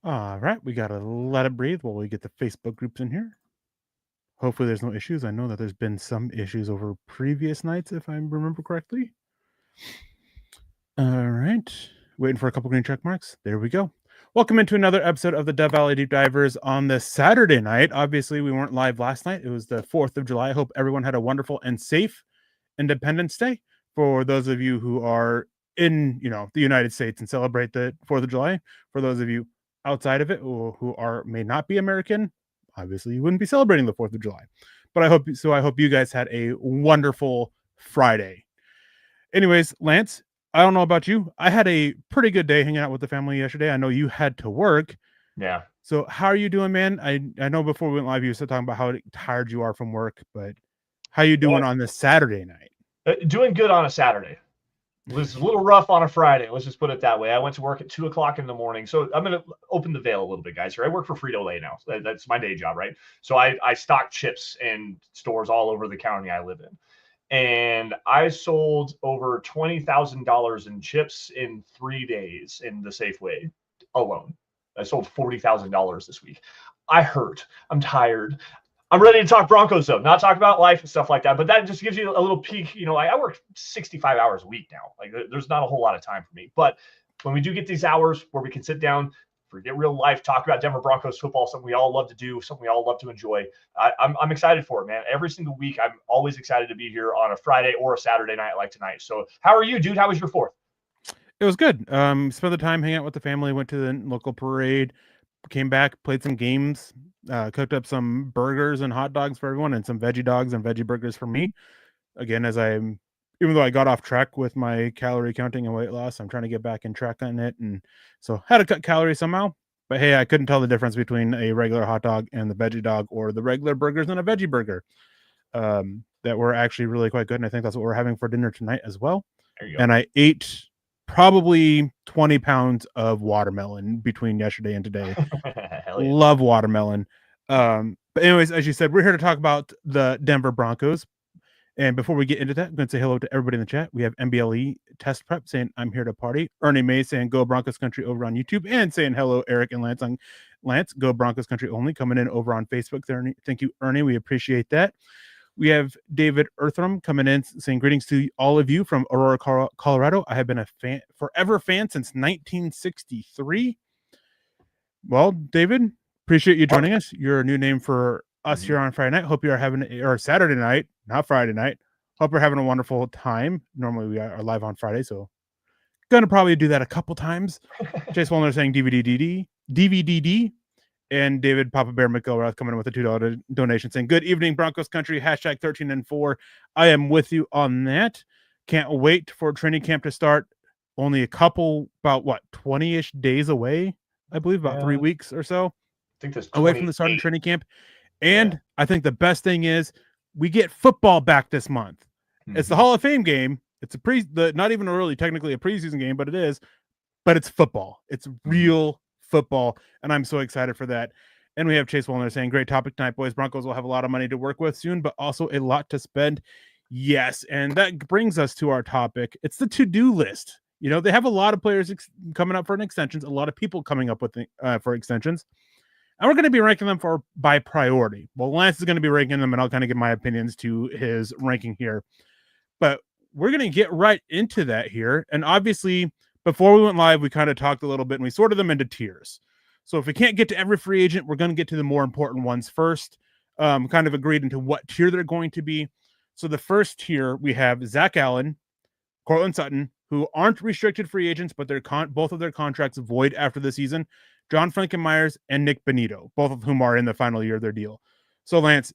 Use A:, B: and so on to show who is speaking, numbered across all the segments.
A: All right, we got to let it breathe while we get the Facebook groups in here. Hopefully there's no issues. I know that there's been some issues over previous nights, if I remember correctly. All right, waiting for a couple green check marks. There we go. Welcome into another episode of the Dev Valley Deep Divers on this Saturday night. Obviously, we weren't live last night. It was the 4th of July. I hope everyone had a wonderful and safe Independence Day. For those of you who are in, the United States and celebrate the 4th of July, for those of you outside of it who may not be American, obviously you wouldn't be celebrating the 4th of July. But I hope you guys had a wonderful Friday. Anyways, Lance, I don't know about you. I had a pretty good day hanging out with the family yesterday. I know you had to work.
B: Yeah.
A: So how are you doing, man? I know before we went live, you were talking about how tired you are from work, but how you doing on this Saturday night?
B: Doing good on a Saturday. It was a little rough on a Friday. Let's just put it that way. I went to work at 2:00 in the morning. So I'm going to open the veil a little bit, guys. Here, I work for Frito-Lay now. That's my day job, right? So I stock chips in stores all over the county I live in. And I sold over $20,000 in chips in 3 days in the Safeway alone. I sold $40,000 this week. I hurt. I'm tired. I'm ready to talk Broncos, though, not talk about life and stuff like that. But that just gives you a little peek. I work 65 hours a week now. Like, there's not a whole lot of time for me. But when we do get these hours where we can sit down, forget real life, talk about Denver Broncos football, something we all love to do, something we all love to enjoy, I'm excited for it, man. Every single week, I'm always excited to be here on a Friday or a Saturday night like tonight. So how are you, dude? How was your 4th?
A: It was good. Spent the time hanging out with the family, went to the local parade, came back, played some games, cooked up some burgers and hot dogs for everyone, and some veggie dogs and veggie burgers for me. Again, even though I got off track with my calorie counting and weight loss, I'm trying to get back in track on it, and so had to cut calories somehow. But hey, I couldn't tell the difference between a regular hot dog and the veggie dog, or the regular burgers and a veggie burger. That were actually really quite good, and I think that's what we're having for dinner tonight as well.
B: There you go.
A: And I ate probably 20 pounds of watermelon between yesterday and today. Love watermelon. But anyways, as you said, we're here to talk about the Denver Broncos. And before we get into that, I'm going to say hello to everybody in the chat. We have MBLE Test Prep saying, I'm here to party. Ernie May saying, go Broncos Country over on YouTube. And saying hello, Eric and Lance. Lance, go Broncos Country only, coming in over on Facebook. Thank you, Ernie. We appreciate that. We have David Earthram coming in saying greetings to all of you from Aurora, Colorado. I have been a forever fan since 1963. Well, David, appreciate you joining us. You're a new name for us here on Friday night. Hope you are having, or Saturday night, not Friday night. Hope you're having a wonderful time. Normally we are live on Friday, so going to probably do that a couple times. Chase Wallner saying DVDD. And David Papa Bear McElrath coming in with a $2 donation saying, good evening, Broncos Country, hashtag 13 and 4. I am with you on that. Can't wait for training camp to start. Only a couple, about 20-ish days away, I believe, about 3 weeks or so.
B: I think that's
A: away from the start of training camp. And I think the best thing is we get football back this month. Mm-hmm. It's the Hall of Fame game. It's not even really technically a preseason game, but it is. But it's football. It's real football, and I'm so excited for that. And we have Chase Wallner saying, great topic tonight, boys. Broncos will have a lot of money to work with soon, but also a lot to spend. Yes, and that brings us to our topic. It's the to-do list. They have a lot of players coming up for extensions, a lot of people coming up with for extensions, and we're going to be ranking them by priority. Well, Lance is going to be ranking them, and I'll kind of give my opinions to his ranking here. But we're going to get right into that here, and obviously, before we went live, we kind of talked a little bit and we sorted them into tiers. So if we can't get to every free agent, we're going to get to the more important ones first. Kind of agreed into what tier they're going to be. So the first tier, we have Zach Allen, Courtland Sutton, who aren't restricted free agents, but both of their contracts void after the season. John Frankenmeyers and Nick Benito, both of whom are in the final year of their deal. So Lance,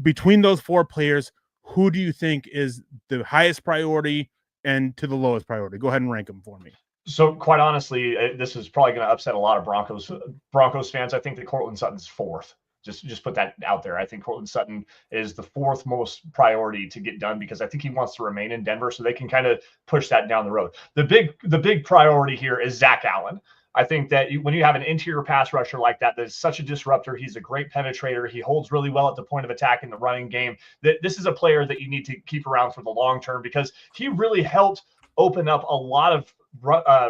A: between those four players, who do you think is the highest priority and to the lowest priority? Go ahead and rank them for me.
B: So quite honestly, this is probably going to upset a lot of Broncos fans. I think that Courtland Sutton's fourth. Just put that out there. I think Courtland Sutton is the fourth most priority to get done because I think he wants to remain in Denver so they can kind of push that down the road. The big priority here is Zach Allen. I think that when you have an interior pass rusher like that, that's such a disruptor. He's a great penetrator. He holds really well at the point of attack in the running game. This is a player that you need to keep around for the long term because he really helped open up a lot of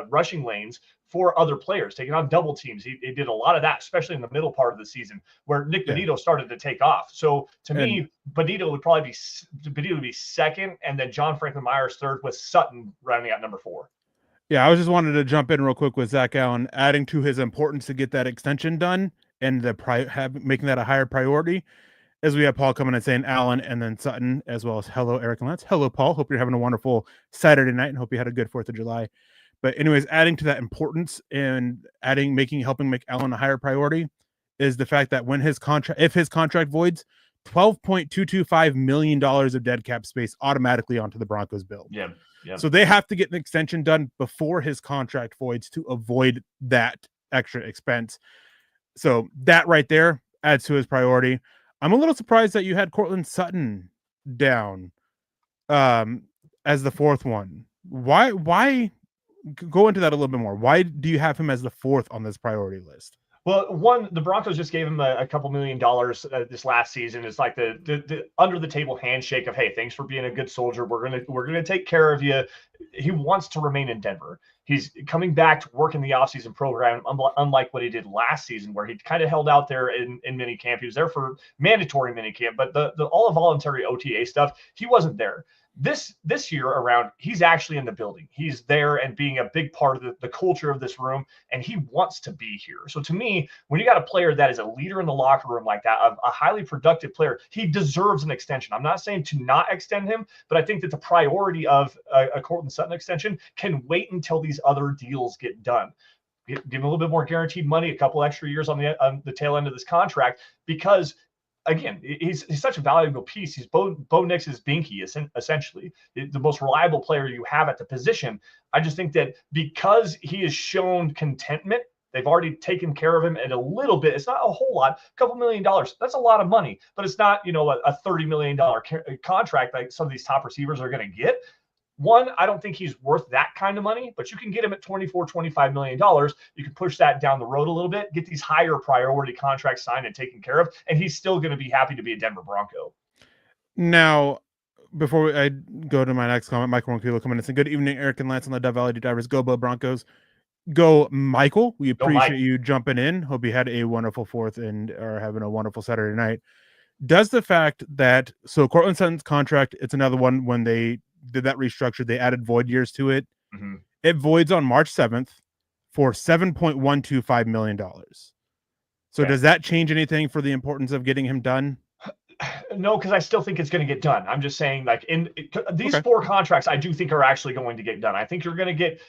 B: rushing lanes for other players, taking on double teams. He did a lot of that, especially in the middle part of the season where Nick Bonito started to take off. So to me, Bonito would probably be second, and then John Franklin Myers third, with Sutton rounding out number 4.
A: Yeah, I was just wanted to jump in real quick with Zach Allen, adding to his importance to get that extension done and making that a higher priority. As we have Paul coming and saying Allen and then Sutton, as well as hello, Eric and Lance. Hello, Paul. Hope you're having a wonderful Saturday night and hope you had a good 4th of July. But anyways, adding to that importance and helping make Allen a higher priority is the fact that if his contract voids, $12.225 million of dead cap space automatically onto the Broncos bill.
B: Yeah.
A: So they have to get an extension done before his contract voids to avoid that extra expense. So that right there adds to his priority. I'm a little surprised that you had Courtland Sutton down as the 4th one. Why go into that a little bit more? Why do you have him as the 4th on this priority list?
B: Well, one, the Broncos just gave him a couple $1 million this last season. It's like the under the table handshake of, hey, thanks for being a good soldier. We're gonna take care of you. He wants to remain in Denver. He's coming back to work in the offseason program, unlike what he did last season, where he kind of held out there in minicamp. He was there for mandatory minicamp, but the all voluntary OTA stuff, he wasn't there. This year around, he's actually in the building. He's there and being a big part of the culture of this room, and he wants to be here. So to me, when you got a player that is a leader in the locker room like that, a highly productive player, he deserves an extension. I'm not saying to not extend him, but I think that the priority of a Courtland Sutton extension can wait until these other deals get done. Give him a little bit more guaranteed money, a couple extra years on the tail end of this contract, because again, he's such a valuable piece. He's Bo Nix's binky, essentially, the most reliable player you have at the position. I just think that because he has shown contentment, they've already taken care of him at a little bit. It's not a whole lot, a couple $1 million. That's a lot of money, but it's not, a $30 million contract like some of these top receivers are going to get. One, I don't think he's worth that kind of money, but you can get him at $25 million. You can push that down the road a little bit, get these higher priority contracts signed and taken care of, and he's still going to be happy to be a Denver Bronco.
A: Now, before I go to my next comment, Michael Ronquillo coming in and saying, good evening, Eric and Lance on the Dove Valley Divers. Go Broncos. Go, Michael. We appreciate you jumping in. Hope you had a wonderful 4th and are having a wonderful Saturday night. Does the fact that, so Courtland Sutton's contract, it's another one when they did that restructure, they added void years to it. Mm-hmm. It voids on March 7th for $7.125 million. So does that change anything for the importance of getting him done?
B: No, because I still think it's going to get done. I'm just saying, like, these 4 contracts, I do think are actually going to get done. I think you're going to get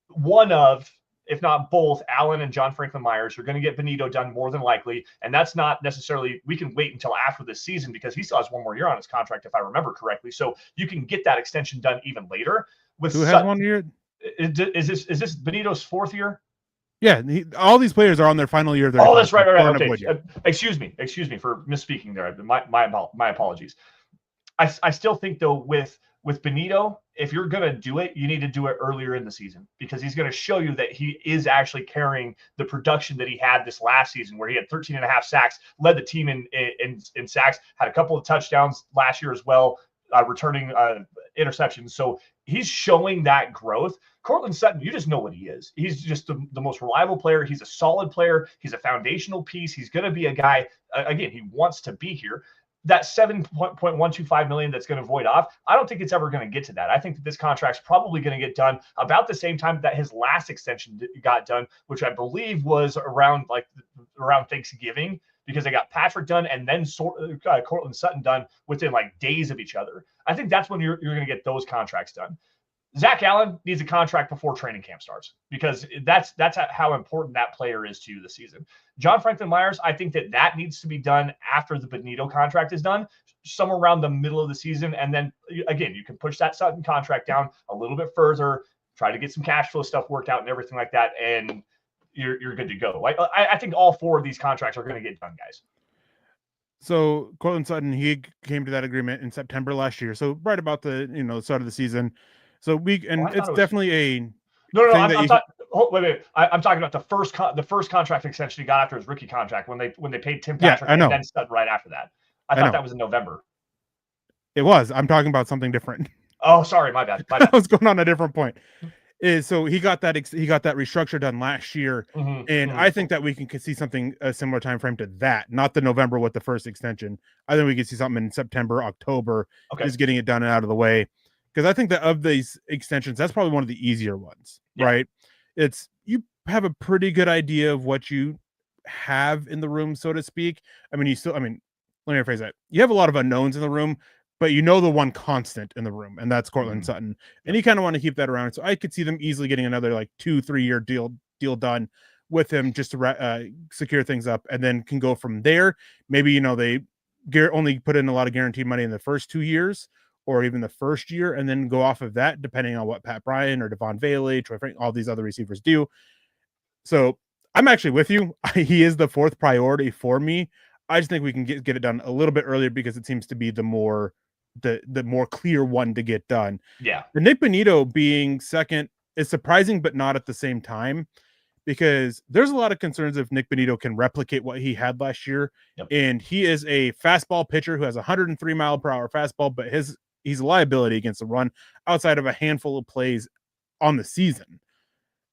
B: one of, if not both, Allen and John Franklin Myers. You're going to get Bonito done more than likely. And that's not necessarily, we can wait until after this season because he still has 1 more year on his contract, if I remember correctly. So you can get that extension done even later. With
A: Who has 1 year?
B: Is this Bonito's 4th year?
A: Yeah, all these players are on their final year.
B: Oh, that's right. Okay. Excuse me for misspeaking there. My apologies. I still think, though, with Bonito, if you're going to do it, you need to do it earlier in the season because he's going to show you that he is actually carrying the production that he had this last season where he had 13.5 sacks, led the team in sacks, had a couple of touchdowns last year as well, returning interceptions. So he's showing that growth. Courtland Sutton, you just know what he is. He's just the most reliable player. He's a solid player. He's a foundational piece. He's going to be a guy, again, he wants to be here. That $7.125 million that's going to void off, I don't think it's ever going to get to that. I think that this contract's probably going to get done about the same time that his last extension got done, which I believe was around Thanksgiving, because they got Patrick done and then Courtland Sutton done within like days of each other. I think that's when you're going to get those contracts done. Zach Allen needs a contract before training camp starts because that's how important that player is to you this season. John Franklin Myers, I think that needs to be done after the Bonito contract is done, somewhere around the middle of the season. And then, again, you can push that Sutton contract down a little bit further, try to get some cash flow stuff worked out and everything like that, and you're good to go. I think all 4 of these contracts are going to get done, guys.
A: So Courtland Sutton, he came to that agreement in September last year. So right about the start of the season. So it's definitely a
B: no. I'm talking about the first contract extension he got after his rookie contract when they paid Tim Patrick and then Sutton right after that. I thought that was in November.
A: It was. I'm talking about something different.
B: Oh, sorry, my bad.
A: I was going on a different point. is so he got that restructure done last year, and I think that we can see something a similar time frame to that. Not the November with the first extension. I think we could see something in September, October, just getting it done and out of the way. Because I think that of these extensions, that's probably one of the easier ones, right? It's you have a pretty good idea of what you have in the room, so to speak. I mean, let me rephrase that. You have a lot of unknowns in the room, but you know the one constant in the room, and that's Cortland Sutton. And you kind of want to keep that around. So I could see them easily getting another like 2-3 year deal done with him just to secure things up, and then can go from there. Maybe, they only put in a lot of guaranteed money in the first 2 years, or even the first year, and then go off of that, depending on what Pat Bryant or Devon Bailey, Troy Frank, all these other receivers do. So I'm actually with you. He is the fourth priority for me. I just think we can get it done a little bit earlier because it seems to be the more clear one to get done.
B: Yeah.
A: The Nick Bonito being second is surprising, but not at the same time, because there's a lot of concerns if Nick Bonito can replicate what he had last year. And he is a fastball pitcher who has 103 mile per hour fastball, but he's a liability against the run outside of a handful of plays on the season.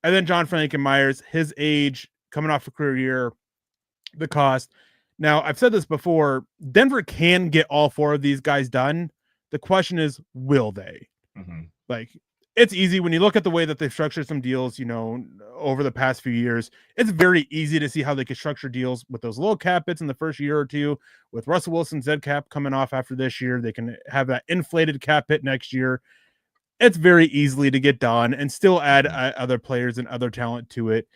A: And then John Frankenmeyer's, his age, coming off a career year, the cost. Now, I've said this before, Denver can get all four of these guys done. The question is, will they? Like, it's easy when you look at the way that they've structured some deals, over the past few years. It's very easy to see how they could structure deals with those low cap hits in the first year or two. With Russell Wilson's dead cap coming off after this year, they can have that inflated cap hit next year. It's very easily to get done and still add other players and other talent to it.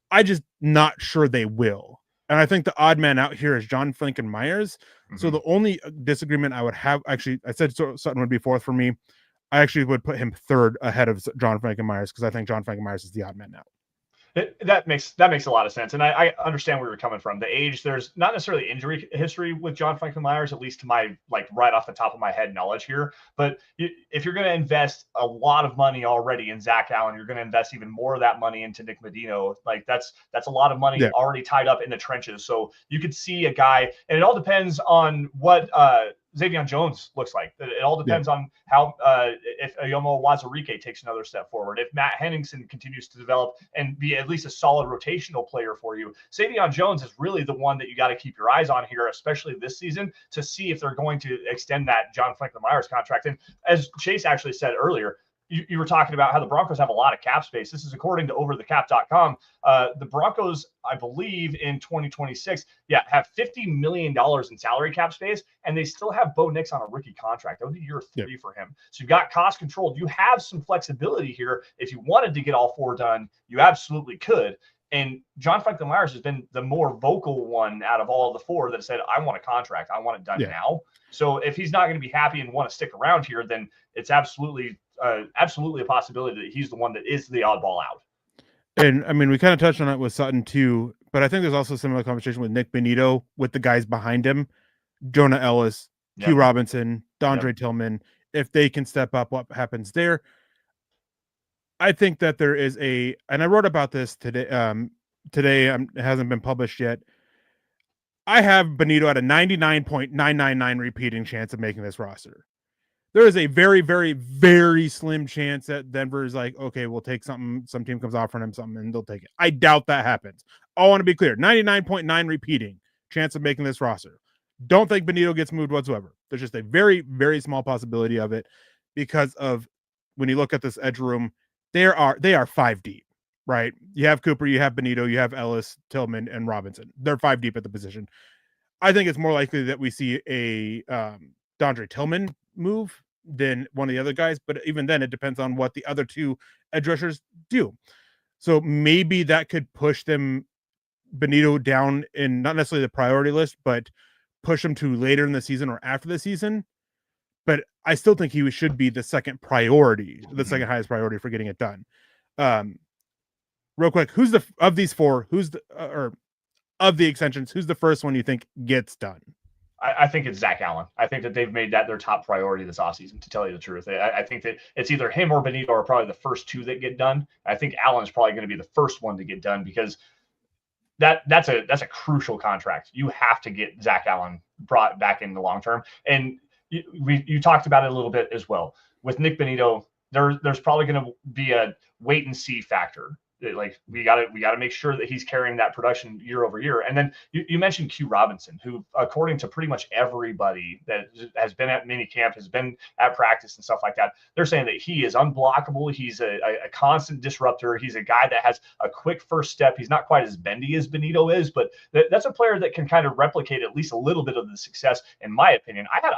A: I just not sure they will. And I think the odd man out here is John Frankenmeyer's. So the only disagreement I would have, actually, I said Sutton would be fourth for me. I actually would put him third ahead of John Frankenmeyer's because I think John Frankenmeyer's is the odd man out.
B: That makes a lot of sense. And I understand where you're coming from. The age, there's not necessarily injury history with John Frankenmeyer's, at least to my, right off the top of my head knowledge here. But if you're going to invest a lot of money already in Zach Allen, you're going to invest even more of that money into Nick Bonito. Like that's a lot of money already tied up in the trenches. So you could see a guy, and it all depends on what, Xavier Jones looks like. It all depends on how if Ayomo Wazirike takes another step forward, if Matt Henningsen continues to develop and be at least a solid rotational player for you. Xavier Jones is really the one that you got to keep your eyes on here, especially this season, to see if they're going to extend that John Frankenmeyer's contract. And as Chase actually said earlier, you were talking about how the Broncos have a lot of cap space. This is according to overthecap.com. The Broncos, I believe, in 2026, have $50 million in salary cap space, and they still have Bo Nix on a rookie contract. That would be year 3 for him. So you've got cost controlled. You have some flexibility here. If you wanted to get all four done, you absolutely could. And John Frankenmeyer's has been the more vocal one out of all of the four that said, I want a contract. I want it done now. So if he's not going to be happy and want to stick around here, then it's absolutely a possibility that he's the one that is the oddball out.
A: And I mean, we kind of touched on it with Sutton too, but I think there's also a similar conversation with Nick Bonito with the guys behind him, Jonah Ellis, Q Robinson, Dondre Tillman. If they can step up, what happens there? I think that there is and I wrote about this today. It hasn't been published yet. I have Bonito at a 99.999 repeating chance of making this roster. There is a very, very, very slim chance that Denver is like, okay, we'll take something. Some team comes offering him something and they'll take it. I doubt that happens. I want to be clear. 99.9 repeating chance of making this roster. Don't think Bonito gets moved whatsoever. There's just a very, very small possibility of it because of when you look at this edge room, they are 5 deep, right? You have Cooper, you have Bonito, you have Ellis, Tillman, and Robinson. They're 5 deep at the position. I think it's more likely that we see a Dondre Tillman move than one of the other guys, but even then it depends on what the other two edge rushers do. So maybe that could push them Bonito down in not necessarily the priority list, but push him to later in the season or after the season. But I still think he should be the second priority, the second highest priority for getting it done. Real quick, of these four, or of the extensions, who's the first one you think gets done?
B: I think it's Zach Allen. I think that they've made that their top priority this offseason, to tell you the truth. I think that it's either him or Bonito are probably the first two that get done. I think Allen's probably going to be the first one to get done because that's a crucial contract. You have to get Zach Allen brought back in the long term. And you talked about it a little bit as well. With Nick Bonito, there's probably going to be a wait and see factor. Like we got to make sure that he's carrying that production year over year. And then you mentioned Q Robinson, who, according to pretty much everybody that has been at mini camp, has been at practice and stuff like that, they're saying that he is unblockable. He's a constant disruptor. He's a guy that has a quick first step. He's not quite as bendy as Benito is, but that's a player that can kind of replicate at least a little bit of the success, in my opinion. I had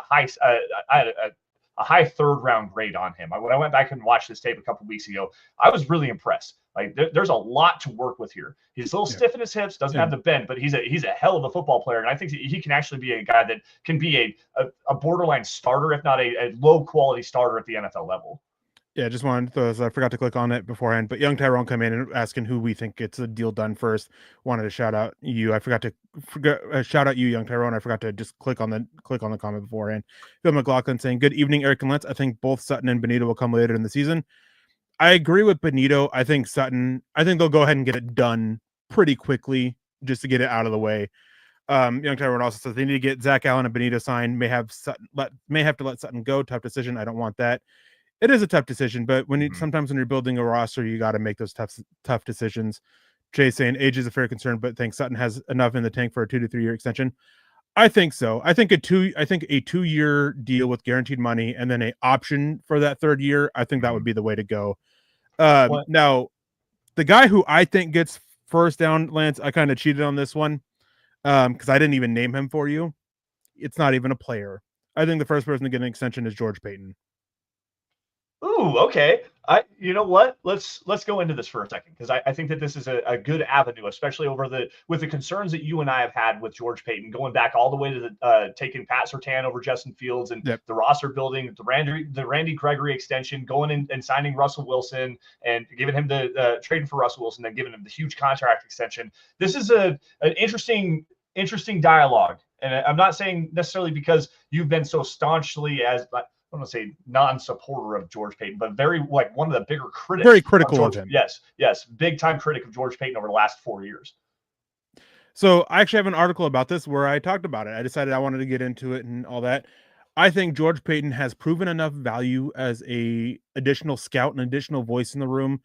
B: a high third round grade on him. When I went back and watched this tape a couple weeks ago, I was really impressed. Like there's a lot to work with here. He's a little stiff in his hips, doesn't have the bend, but he's a hell of a football player. And I think he can actually be a guy that can be a borderline starter, if not a low quality starter at the NFL level.
A: Yeah, just wanted to I forgot to click on it beforehand, but young Tyrone come in and asking who we think gets a deal done first. Wanted to shout out you. I forgot to shout out you, young Tyrone. I forgot to just click on the comment beforehand. Phil McLaughlin saying, "Good evening, Eric and Lentz. I think both Sutton and Benito will come later in the season." I agree with Benito. I think they'll go ahead and get it done pretty quickly just to get it out of the way. Young Tyrone also says they need to get Zach Allen and Benito signed. May have to let Sutton go. Tough decision. I don't want that. It is a tough decision, but sometimes when you're building a roster, you got to make those tough decisions. Jay saying age is a fair concern, but thinks Sutton has enough in the tank for a 2 to 3 year extension. I think so. I think a 2-year deal with guaranteed money and then an option for that third year. I think that would be the way to go. Now, the guy who I think gets first down, Lance, I kind of cheated on this one because I didn't even name him for you. It's not even a player. I think the first person to get an extension is George Paton.
B: Ooh, okay. You know what? Let's go into this for a second, because I think that this is a good avenue, especially with the concerns that you and I have had with George Paton, going back all the way to taking Pat Surtain over Justin Fields and the roster building, the Randy Gregory extension, going in and signing Russell Wilson and giving him the trading for Russell Wilson, then giving him the huge contract extension. This is an interesting dialogue, and I'm not saying necessarily because you've been so staunchly I don't want to say non-supporter of George Paton, but one of the bigger critics.
A: Very critical of him.
B: Yes. Big time critic of George Paton over the last 4 years.
A: So I actually have an article about this where I talked about it. I decided I wanted to get into it and all that. I think George Paton has proven enough value as a additional scout and additional voice in the room.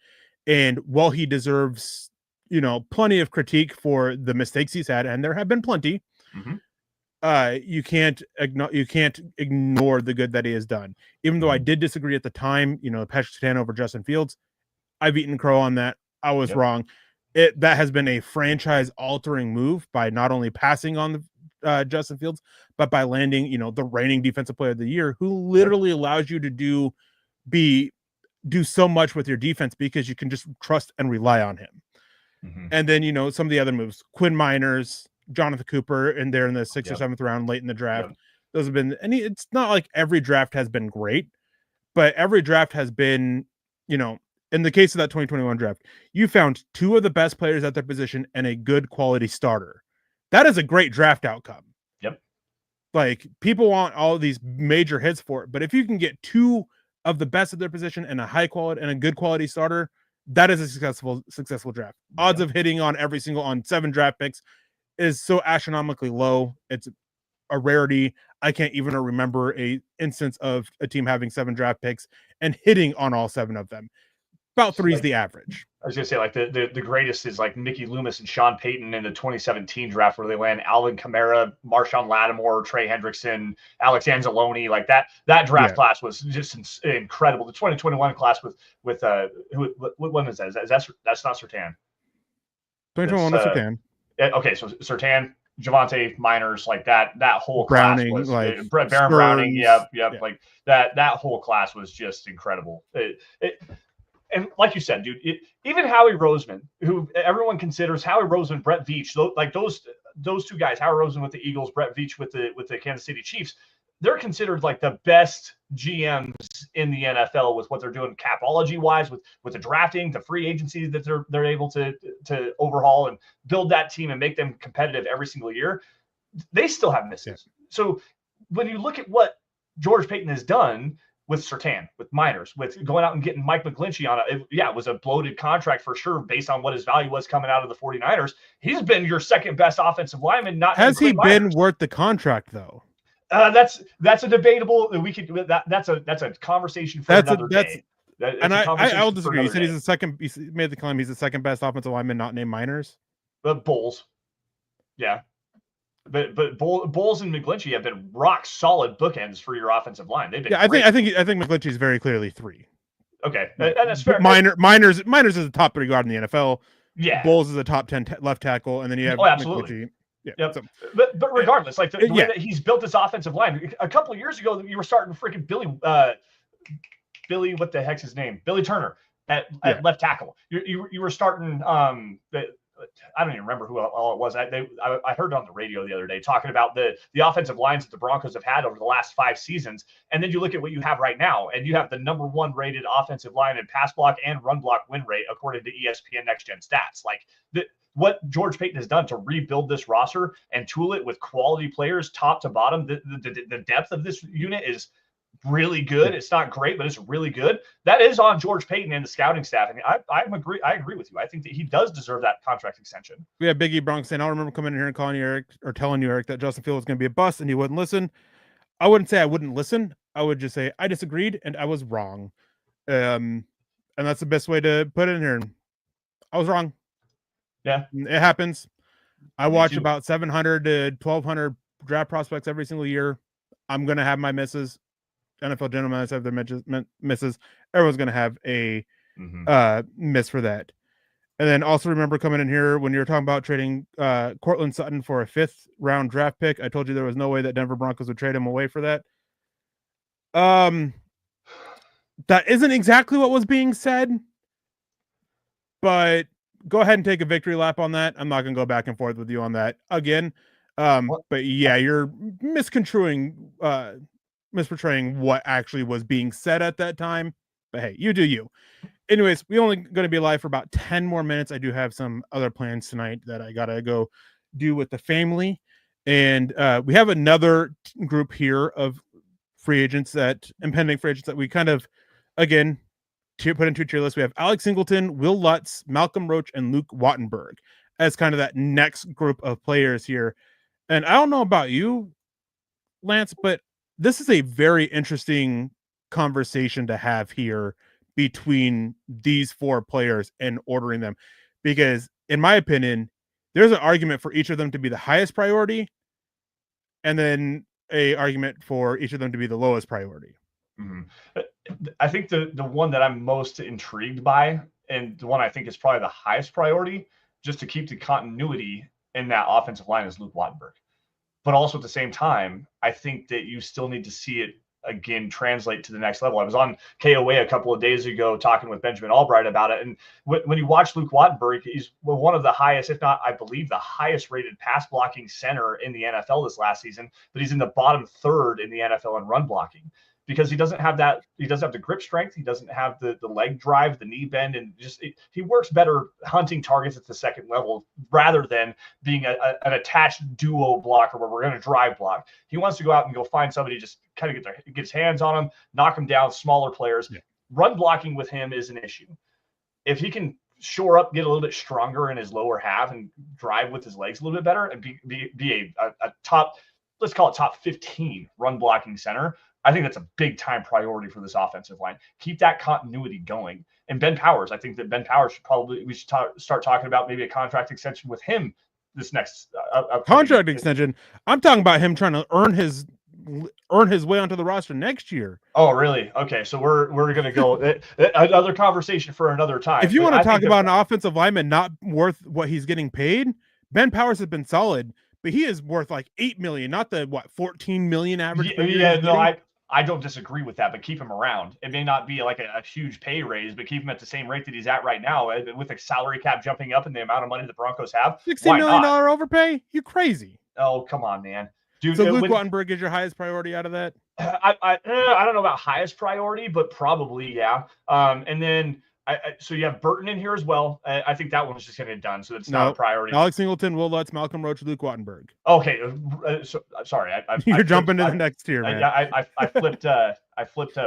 A: And while he deserves, plenty of critique for the mistakes he's had, and there have been plenty, you can't ignore the good that he has done. Even though I did disagree at the time, Patrick Surtain over Justin Fields, I've eaten crow on that. I was wrong. That has been a franchise-altering move by not only passing on the Justin Fields, but by landing, the reigning defensive player of the year, who literally allows you to do so much with your defense because you can just trust and rely on him. And then, some of the other moves, Quinn Miners, Jonathan Cooper, and they're in the 6th or 7th round late in the draft. Those have been, and it's not like every draft has been great, but every draft has been, in the case of that 2021 draft, you found 2 of the best players at their position and a good quality starter. That is a great draft outcome. Like, people want all of these major hits for it, but if you can get 2 of the best at their position and a high quality and a good quality starter, that is a successful draft. Odds of hitting on 7 draft picks is so astronomically low. It's a rarity. I can't even remember a instance of a team having 7 draft picks and hitting on all 7 of them. About 3 is the average.
B: I was gonna say, like, the greatest is like Mickey Loomis and Sean Payton in the 2017 draft, where they land Alvin Kamara, Marshawn Lattimore, Trey Hendrickson, Alex Anzalone. Like that draft class was just incredible. The 2021 class with what one is that? That's not Surtain.
A: 2021 was Surtain.
B: Okay, so Surtain, Javonte Miners, like that whole
A: Browning,
B: class was
A: like
B: Baron Browning, like that whole class was just incredible. And like you said, dude, even Howie Roseman, who everyone considers Howie Roseman, Brett Veach, those 2 guys, Howie Roseman with the Eagles, Brett Veach with the Kansas City Chiefs, they're considered like the best GMs in the NFL with what they're doing capology wise, with the drafting, the free agency that they're able to overhaul and build that team and make them competitive every single year. They still have misses. So when you look at what George Paton has done with Surtain, with Miners, with going out and getting Mike McGlinchey on it was a bloated contract for sure based on what his value was coming out of the 49ers. He's been your second best offensive lineman.
A: Has he been worth the contract though?
B: That's a debatable. We could that's a conversation for another day.
A: I'll disagree. You said he's the second. You made the claim he's the second best offensive lineman not named Miners.
B: But Bowles, yeah. But Bowles and McGlinchey have been rock solid bookends for your offensive line. They've been.
A: Yeah, I think McGlinchey is very clearly 3.
B: Okay, and that's fair.
A: Miners is a top 3 guard in the NFL.
B: Yeah,
A: Bowles is a top 10 left tackle, and then you have
B: absolutely.
A: McGlinchey. Yeah,
B: yep.
A: So,
B: but regardless, like the way that he's built this offensive line, a couple of years ago, you were starting freaking Billy, what the heck's his name? Billy Turner at left tackle. You were starting I don't even remember who all it was. I heard it on the radio the other day talking about the offensive lines that the Broncos have had over the last 5 seasons. And then you look at what you have right now, and you have the number 1 rated offensive line in pass block and run block win rate, according to ESPN Next Gen Stats. Like what George Paton has done to rebuild this roster and tool it with quality players top to bottom, the depth of this unit is really good. It's not great, but it's really good. That is on George Paton and the scouting staff. And I agree with you. I think that he does deserve that contract extension.
A: We have Biggie Bronx saying, I remember coming in here and calling you, Eric, or telling you, Eric, that Justin Fields was going to be a bust and he wouldn't listen. I wouldn't say I wouldn't listen. I would just say I disagreed and I was wrong. And that's the best way to put it in here. I was wrong.
B: Yeah.
A: It happens. I watch about 700 to 1,200 draft prospects every single year. I'm going to have my misses. NFL general managers have their misses. Everyone's going to have a miss for that. And then also remember coming in here when you were talking about trading Cortland Sutton for a 5th round draft pick. I told you there was no way that Denver Broncos would trade him away for that. That isn't exactly what was being said, but go ahead and take a victory lap on that. I'm not going to go back and forth with you on that again. But yeah, you're misportraying what actually was being said at that time. But hey, you do you. Anyways, we only going to be live for about 10 more minutes. I do have some other plans tonight that I got to go do with the family. And we have another group here of impending free agents that we kind of, again, put into a tier list. We have Alex Singleton, Will Lutz, Malcolm Roach, and Luke Wattenberg as kind of that next group of players here. And I don't know about you, Lance, but this is a very interesting conversation to have here between these 4 players and ordering them, because in my opinion, there's an argument for each of them to be the highest priority and then a argument for each of them to be the lowest priority.
B: Mm-hmm. I think the one that I'm most intrigued by, and the one I think is probably the highest priority, just to keep the continuity in that offensive line, is Luke Wattenberg. But also at the same time, I think that you still need to see it again translate to the next level. I was on KOA a couple of days ago talking with Benjamin Albright about it. And when you watch Luke Wattenberg, he's one of the highest, if not, I believe, the highest rated pass blocking center in the NFL this last season, but he's in the bottom 3rd in the NFL in run blocking, because he doesn't have the grip strength. He doesn't have the leg drive, the knee bend, and he works better hunting targets at the second level rather than being an attached duo blocker where we're going to drive block. He wants to go out and go find somebody, just kind of get his hands on him, knock him down, smaller players. Yeah. Run blocking with him is an issue. If he can shore up, get a little bit stronger in his lower half and drive with his legs a little bit better and be a top, let's call it top 15 run blocking center, I think that's a big time priority for this offensive line. Keep that continuity going. And Ben Powers, I think that Ben Powers we should start talking about maybe a contract extension with him this next
A: contract extension. I'm talking about him trying to earn his way onto the roster next year.
B: Oh, really? Okay, so we're going to go another conversation for another time.
A: If you want to talk about an offensive lineman not worth what he's getting paid, Ben Powers has been solid, but he is worth like $8 million, not the 14 million average.
B: I don't disagree with that, but keep him around. It may not be like a huge pay raise, but keep him at the same rate that he's at right now, with the salary cap jumping up and the amount of money the Broncos have.
A: $16 million overpay? You crazy?
B: Oh, come on, man. Dude,
A: so Luke Wattenberg is your highest priority out of that?
B: I don't know about highest priority, but probably, yeah. And then so you have Burton in here as well. I think that one's just going to get done, so it's not a priority.
A: Alex Singleton, Will Lutz, Malcolm Roach, Luke Wattenberg.
B: Okay, so sorry,
A: you're jumping to the next tier, man.
B: I flipped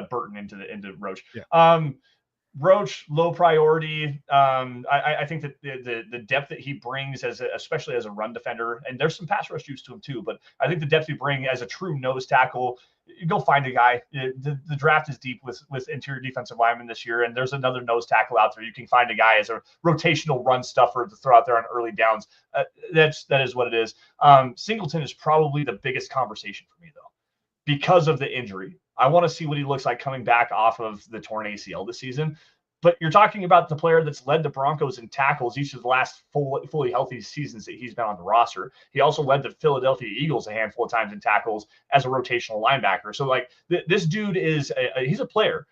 B: Burton into Roach. Yeah. Roach, low priority. I think that the depth that he brings especially as a run defender, and there's some pass rush juice to him too, but I think the depth he brings as a true nose tackle, you go find a guy. The draft is deep with interior defensive linemen this year, and there's another nose tackle out there. You can find a guy as a rotational run stuffer to throw out there on early downs. That is what it is. Singleton is probably the biggest conversation for me though, because of the injury. I want to see what he looks like coming back off of the torn ACL this season. But you're talking about the player that's led the Broncos in tackles each of the last fully healthy seasons that he's been on the roster. He also led the Philadelphia Eagles a handful of times in tackles as a rotational linebacker. So like this dude he's a player.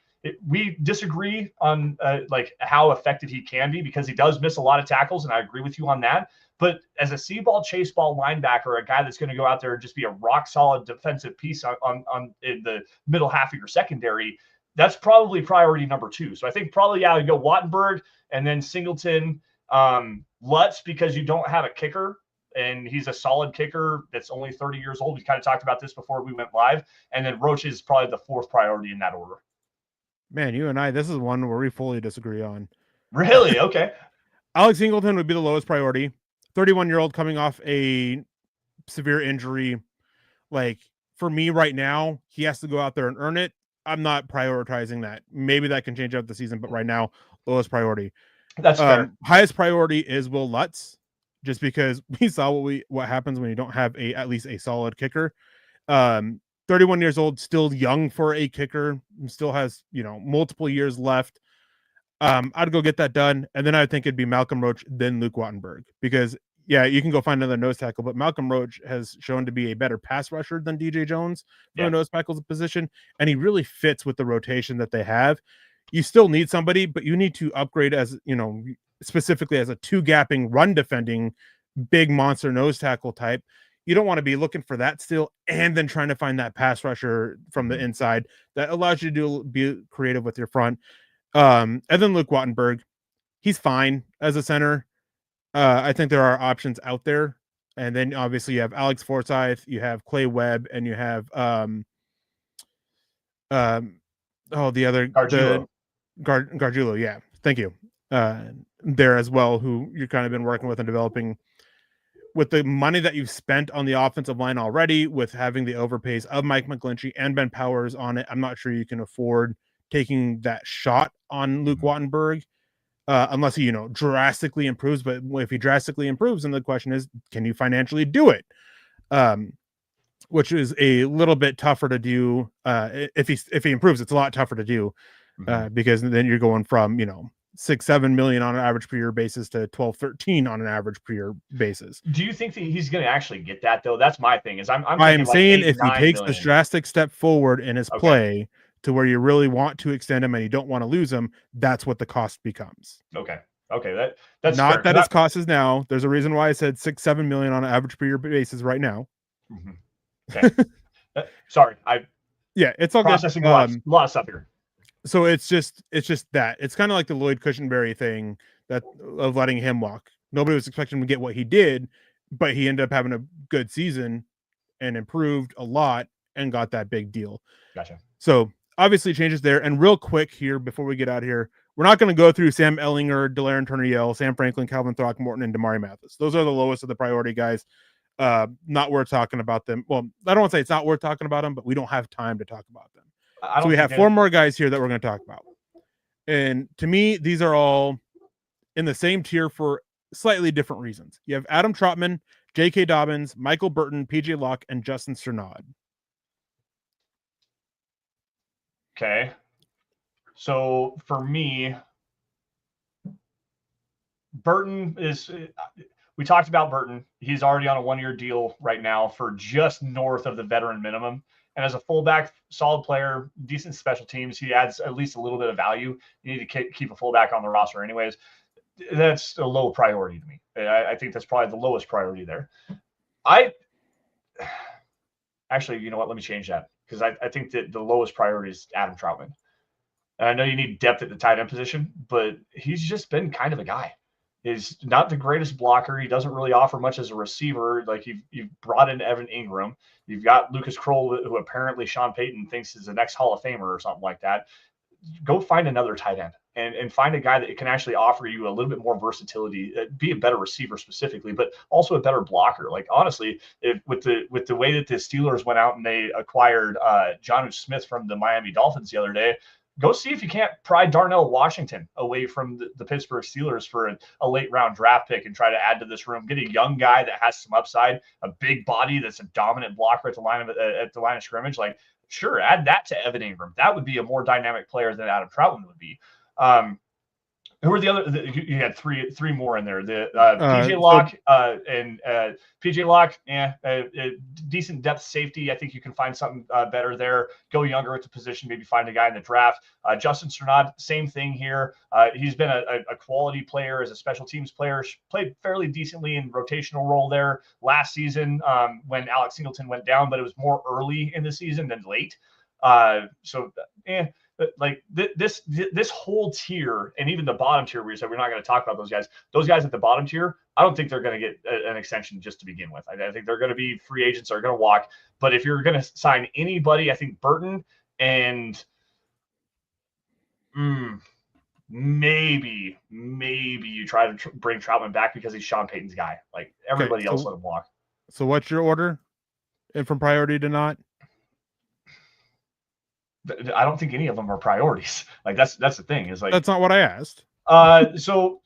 B: We disagree on like how effective he can be because he does miss a lot of tackles, and I agree with you on that. But as a C-ball, chase ball linebacker, a guy that's going to go out there and just be a rock solid defensive piece on in the middle half of your secondary, that's probably priority number 2. So I think probably, you go Wattenberg and then Singleton, Lutz, because you don't have a kicker, and he's a solid kicker that's only 30 years old. We kind of talked about this before we went live. And then Roach is probably the 4th priority in that order.
A: Man, you and I, this is one where we fully disagree on.
B: Really? Okay.
A: Alex Singleton would be the lowest priority. 31-year-old coming off a severe injury. Like, for me right now, he has to go out there and earn it. I'm not prioritizing that. Maybe that can change out the season, but right now, lowest priority.
B: That's fair.
A: Highest priority is Will Lutz, just because we saw what happens when you don't have at least a solid kicker. 31 years old, still young for a kicker, still has multiple years left. I'd go get that done, and then I think it'd be Malcolm Roach, then Luke Wattenberg, because you can go find another nose tackle, but Malcolm Roach has shown to be a better pass rusher than DJ Jones for the nose tackle's position, and he really fits with the rotation that they have. You still need somebody, but you need to upgrade as specifically as a 2-gapping run defending big monster nose tackle type. You don't want to be looking for that still, and then trying to find that pass rusher from the inside that allows you to be creative with your front. And then Luke Wattenberg, he's fine as a center. I think there are options out there. And then obviously you have Alex Forsyth, you have Clay Webb, and you have the other Gargiulo. Yeah, thank you. There as well, who you've kind of been working with and developing. With the money that you've spent on the offensive line already, with having the overpays of Mike McGlinchey and Ben Powers on it, I'm not sure you can afford taking that shot on Luke Wattenberg unless he, drastically improves. But if he drastically improves, then the question is, can you financially do it? Which is a little bit tougher to do. If he improves, it's a lot tougher to do because then you're going from, $6-7 million on an average per year basis to 12-13 on an average per year basis.
B: Do you think that he's going to actually get that though? That's my thing.
A: I'm saying if he takes this drastic step forward in his play to where you really want to extend him and you don't want to lose him, that's what the cost becomes.
B: Okay. That's
A: not
B: fair.
A: That his cost is now. There's a reason why I said $6-7 million on an average per year basis right now.
B: Okay. Sorry,
A: it's all
B: processing
A: good.
B: a lot of stuff here.
A: So it's just that it's kind of like the Lloyd Cushenberry thing of letting him walk. Nobody was expecting him to get what he did, but he ended up having a good season and improved a lot and got that big deal.
B: Gotcha.
A: So obviously changes there. And real quick here, before we get out of here, we're not going to go through Sam Ellinger, Delaren Turner-Yell, Sam Franklin, Calvin Throckmorton, and Damari Mathis. Those are the lowest of the priority guys. Not worth talking about them. Well, I don't want to say it's not worth talking about them, but we don't have time to talk about them. So we have 4 more guys here that we're going to talk about. And to me, these are all in the same tier for slightly different reasons. You have Adam Trotman, J.K. Dobbins, Michael Burton, P.J. Locke, and Justin Strnad.
B: Okay. So for me, Burton we talked about Burton. He's already on a 1-year deal right now for just north of the veteran minimum. And as a fullback, solid player, decent special teams, he adds at least a little bit of value. You need to keep a fullback on the roster anyways. That's a low priority to me. I think that's probably the lowest priority there. Actually, you know what? Let me change that, because I think that the lowest priority is Adam Troutman. And I know you need depth at the tight end position, but he's just been kind of a guy. He's not the greatest blocker. He doesn't really offer much as a receiver. Like you've brought in Evan Ingram. You've got Lucas Kroll, who apparently Sean Payton thinks is the next Hall of Famer or something like that. Go find another tight end. and find a guy that can actually offer you a little bit more versatility, be a better receiver specifically, but also a better blocker. Like honestly, with the way that the Steelers went out and they acquired Jonnu Smith from the Miami Dolphins the other day, go see if you can't pry Darnell Washington away from the Pittsburgh Steelers for a late round draft pick and try to add to this room. Get a young guy that has some upside, a big body that's a dominant blocker at the line of scrimmage. Like, sure, add that to Evan Ingram. That would be a more dynamic player than Adam Troutman would be. Who are the other? You had three more in there. The PJ Locke and PJ Locke. Decent depth safety. I think you can find something better there. Go younger at the position. Maybe find a guy in the draft. Justin Strnad, same thing here. He's been a quality player as a special teams player. Played fairly decently in rotational role there last season when Alex Singleton went down, but it was more early in the season than late. Like this whole tier, and even the bottom tier, we said we're not going to talk about those guys. Those guys at the bottom tier, I don't think they're going to get an extension just to begin with. I think they're going to be free agents, that are going to walk. But if you're going to sign anybody, I think Burton and maybe you try to bring Troutman back because he's Sean Payton's guy. Like everybody else, let him walk.
A: So what's your order? And from priority to not?
B: I don't think any of them are priorities. Like that's the thing. Is like
A: that's not what I asked.
B: So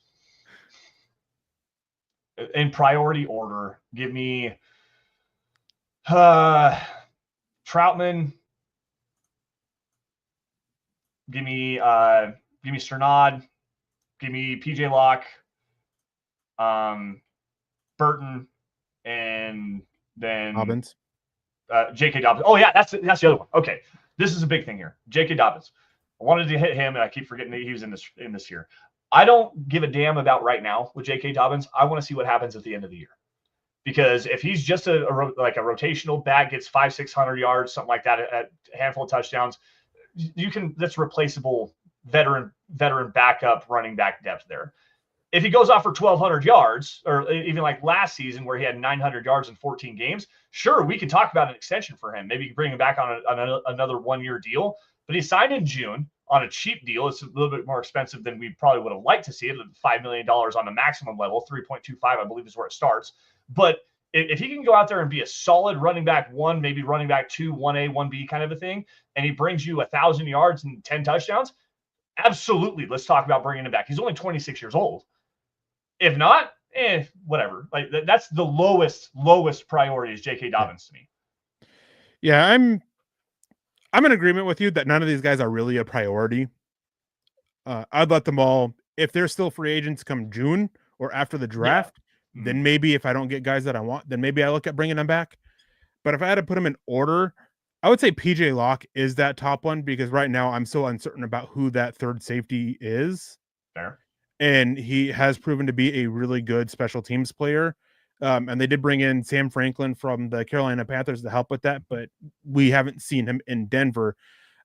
B: in priority order, give me Troutman, give me Strnad, give me PJ Locke, Burton, and then
A: Dobbins.
B: J.K. Dobbins. Oh yeah, that's the other one. Okay. This is a big thing here. J.K. Dobbins. I wanted to hit him, and I keep forgetting that he was in this year. I don't give a damn about right now with J.K. Dobbins. I want to see what happens at the end of the year. Because if he's just a rotational back, gets 500-600 yards, something like that, a handful of touchdowns, that's replaceable veteran backup running back depth there. If he goes off for 1,200 yards, or even like last season where he had 900 yards in 14 games, sure, we can talk about an extension for him. Maybe bring him back on another 1-year deal. But he signed in June on a cheap deal. It's a little bit more expensive than we probably would have liked to see it. $5 million on the maximum level, 3.25, I believe, is where it starts. But if he can go out there and be a solid running back 1, maybe running back 2, 1A, 1B kind of a thing, and he brings you 1,000 yards and 10 touchdowns, absolutely, let's talk about bringing him back. He's only 26 years old. If not, whatever. Like that's the lowest priority is J.K. Dobbins to me.
A: Yeah, I'm in agreement with you that none of these guys are really a priority. I'd let them all, if they're still free agents come June or after the draft, then maybe if I don't get guys that I want, then maybe I look at bringing them back. But if I had to put them in order, I would say PJ Locke is that top one because right now I'm so uncertain about who that third safety is.
B: Fair.
A: And he has proven to be a really good special teams player. And they did bring in Sam Franklin from the Carolina Panthers to help with that, but we haven't seen him in Denver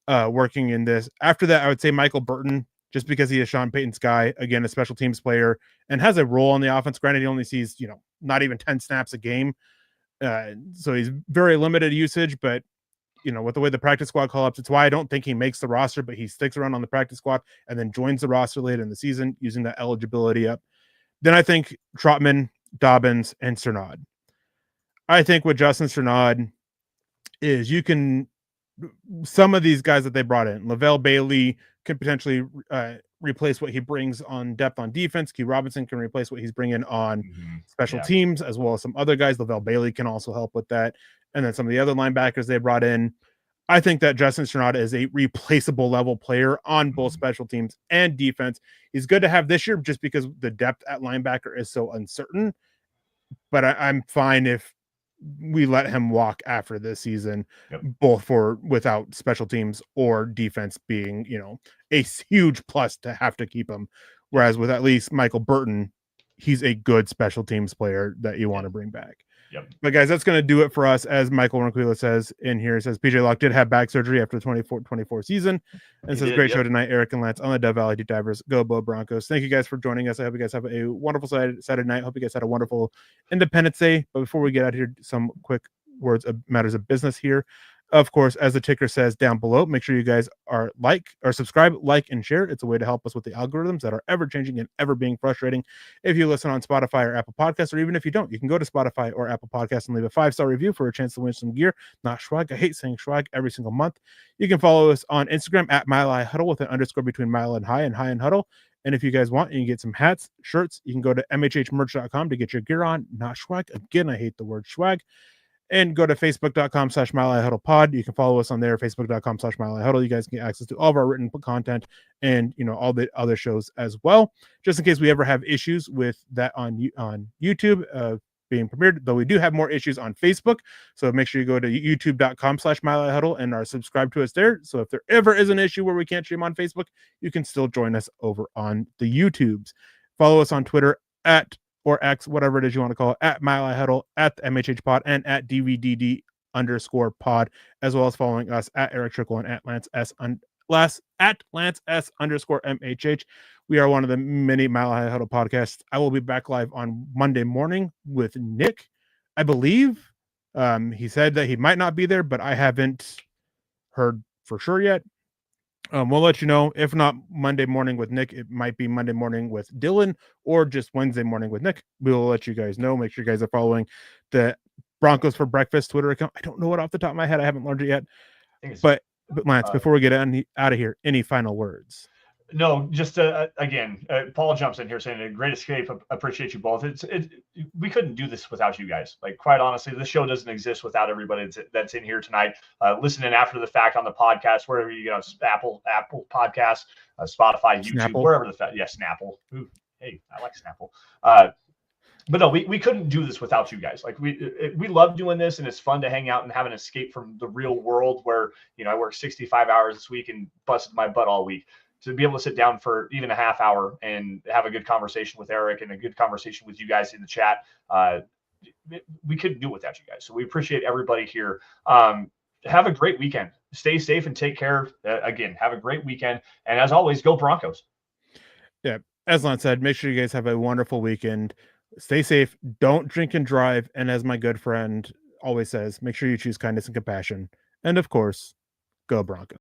A: working in this. After that, I would say Michael Burton, just because he is Sean Payton's guy, again, a special teams player and has a role on the offense. Granted, he only sees, not even 10 snaps a game. So he's very limited usage, but with the way the practice squad call-ups, it's why I don't think he makes the roster, but he sticks around on the practice squad and then joins the roster later in the season using that eligibility up. Then I think Troutman, Dobbins, and Strnad. I think with Justin Strnad is some of these guys that they brought in, Lavelle Bailey can potentially replace what he brings on depth on defense. Q Robinson can replace what he's bringing on special teams, as well as some other guys. Lavelle Bailey can also help with that. And then some of the other linebackers they brought in. I think that Justin Strnad is a replaceable level player on both special teams and defense. He's good to have this year just because the depth at linebacker is so uncertain. But I'm fine if we let him walk after this season, both without special teams or defense being, a huge plus to have to keep him. Whereas with at least Michael Burton, he's a good special teams player that you want to bring back. But guys, that's going to do it for us. As Michael Ronquillo says in here, it says PJ Locke did have back surgery after the 24 season. And says great show tonight, Eric and Lance on the Dove Valley Deep Divers. Go Bo Broncos. Thank you guys for joining us. I hope you guys have a wonderful Saturday night. Hope you guys had a wonderful Independence Day. But before we get out here, some quick words of matters of business here. of course, as the ticker says down below, make sure you guys are subscribe, like, and share. It's a way to help us with the algorithms that are ever changing and ever being frustrating. If you listen on Spotify or Apple Podcasts, or even if you don't, you can go to Spotify or Apple Podcasts and leave a 5-star review for a chance to win some gear. Not swag. I hate saying swag every single month. You can follow us on Instagram at @MileHighHuddle with an underscore between mile and high and huddle. And if you guys want, you can get some hats, shirts. You can go to mhhmerch.com to get your gear on. Not swag. Again, I hate the word swag. And go to facebook.com/MileHighHuddlePod. You can follow us on there, facebook.com/MileHighHuddle. You guys can get access to all of our written content and, all the other shows as well. Just in case we ever have issues with that on YouTube being premiered, though we do have more issues on Facebook. So make sure you go to youtube.com/MileHighHuddle and are subscribed to us there. So if there ever is an issue where we can't stream on Facebook, you can still join us over on the YouTubes. Follow us on Twitter or X, whatever it is you want to call it, at MileHighHuddle, at the MHH Pod, and at DVDD_pod, as well as following us at Erick Trickel and at Lance S_MHH. We are one of the many Mile High Huddle podcasts. I will be back live on Monday morning with Nick, I believe. He said that he might not be there, but I haven't heard for sure yet. We'll let you know. If not Monday morning with Nick, it might be Monday morning with Dylan, or just Wednesday morning with Nick. We will let you guys know. Make sure you guys are following the Broncos for Breakfast Twitter account. I don't know it off the top of my head. I haven't learned it yet. But Lance, before we get out of here, any final words?
B: No, just again, Paul jumps in here saying a great escape. Appreciate you both. We couldn't do this without you guys. Like, quite honestly, this show doesn't exist without everybody that's in here tonight. Listening after the fact on the podcast, wherever you go, Apple Podcasts, Spotify, YouTube,
A: Snapple.
B: Wherever the fact. Yeah, Snapple. Ooh, hey, I like Snapple. But no, we couldn't do this without you guys. Like, we love doing this, and it's fun to hang out and have an escape from the real world where, I work 65 hours this week and busted my butt all week. To be able to sit down for even a half hour and have a good conversation with Eric and a good conversation with you guys in the chat, we couldn't do it without you guys. So we appreciate everybody here. Have a great weekend. Stay safe and take care. Again, have a great weekend. And as always, go Broncos.
A: Yeah, as Lon said, make sure you guys have a wonderful weekend. Stay safe. Don't drink and drive. And as my good friend always says, make sure you choose kindness and compassion. And of course, go Broncos.